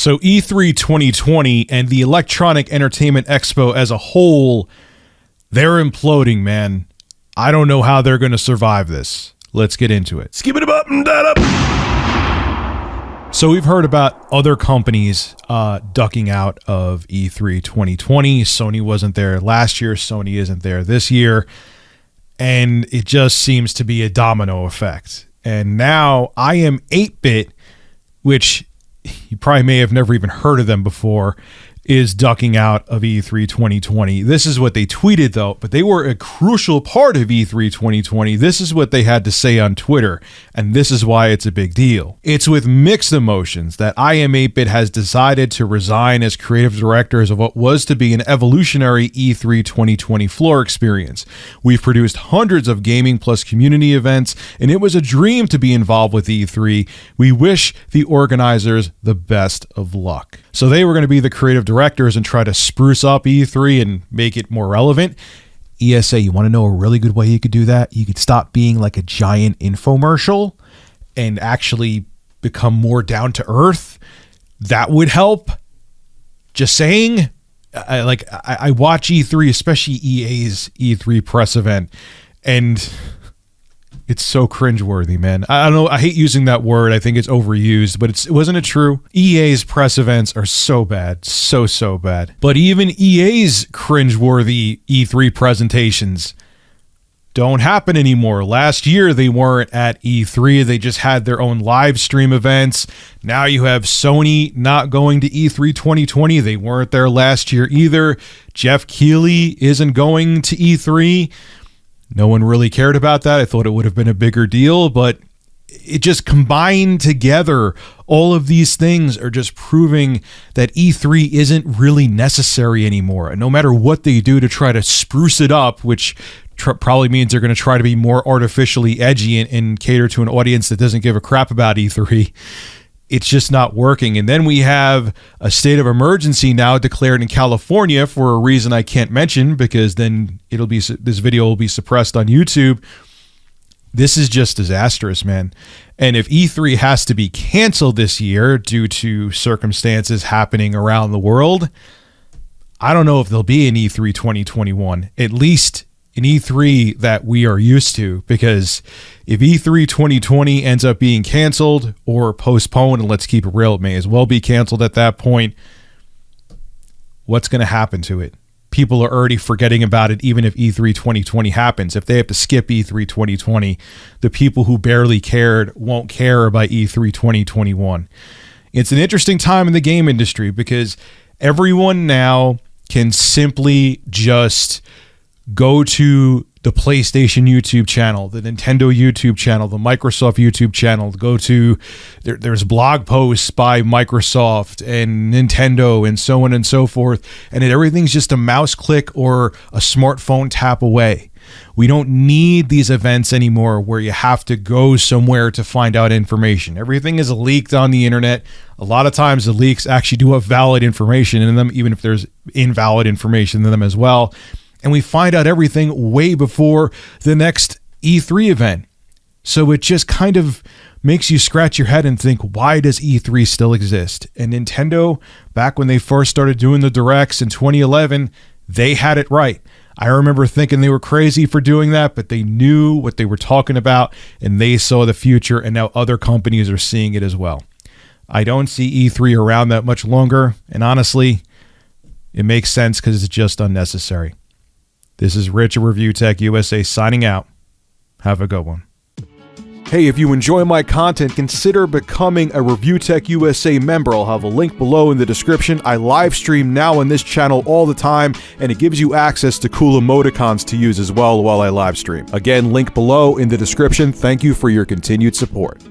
So E3 2020 and the Electronic Entertainment Expo as a whole, they're imploding, man. I don't know how they're going to survive this. Let's get into it. Skip it up and that up. So we've heard about other companies ducking out of E3 2020. Sony wasn't there last year. Sony isn't there this year. And it just seems to be a domino effect. And now I Am 8-Bit, which you probably may have never even heard of them before, is ducking out of E3 2020. This is what they tweeted, though, but they were a crucial part of E3 2020. This is what they had to say on Twitter, and this is why it's a big deal. It's with mixed emotions that I Am 8-Bit has decided to resign as creative directors of what was to be an evolutionary E3 2020 floor experience. We've produced hundreds of gaming plus community events, and it was a dream to be involved with E3. We wish the organizers the best of luck. So they were going to be the creative directors and try to spruce up E3 and make it more relevant. ESA, you want to know a really good way you could do that? You could stop being like a giant infomercial and actually become more down to earth. That would help. Just saying. I watch E3, especially EA's E3 press event, and it's so cringeworthy, man. I don't know. I hate using that word. I think it's overused, but wasn't it true? EA's press events are so bad. So bad. But even EA's cringeworthy E3 presentations don't happen anymore. Last year, they weren't at E3. They just had their own live stream events. Now you have Sony not going to E3 2020. They weren't there last year either. Jeff Keighley isn't going to E3. No one really cared about that. I thought it would have been a bigger deal, but it just combined together. All of these things are just proving that E3 isn't really necessary anymore. And no matter what they do to try to spruce it up, which probably means they're going to try to be more artificially edgy and cater to an audience that doesn't give a crap about E3, it's just not working. And then we have a state of emergency now declared in California for a reason I can't mention, because then this video will be suppressed on YouTube. This is just disastrous, man. And if E3 has to be canceled this year due to circumstances happening around the world, I don't know if there'll be an E3 2021, at least an E3 that we are used to, because if E3 2020 ends up being canceled or postponed, and let's keep it real, it may as well be canceled at that point, what's going to happen to it? People are already forgetting about it, even if E3 2020 happens. If they have to skip E3 2020, the people who barely cared won't care about E3 2021. It's an interesting time in the game industry because everyone now can simply just go to the PlayStation YouTube channel, the Nintendo YouTube channel, the Microsoft YouTube channel, go to, there's blog posts by Microsoft and Nintendo and so on and so forth, and everything's just a mouse click or a smartphone tap away. We don't need these events anymore where you have to go somewhere to find out information. Everything is leaked on the internet. A lot of times the leaks actually do have valid information in them, even if there's invalid information in them as well. And we find out everything way before the next E3 event. So it just kind of makes you scratch your head and think, why does E3 still exist? And Nintendo, back when they first started doing the directs in 2011, they had it right. I remember thinking they were crazy for doing that, but they knew what they were talking about and they saw the future, and now other companies are seeing it as well. I don't see E3 around that much longer, and honestly, it makes sense because it's just unnecessary. This is Rich of Review Tech USA signing out. Have a good one. Hey, if you enjoy my content, consider becoming a Review Tech USA member. I'll have a link below in the description. I live stream now on this channel all the time, and it gives you access to cool emoticons to use as well while I live stream. Again, link below in the description. Thank you for your continued support.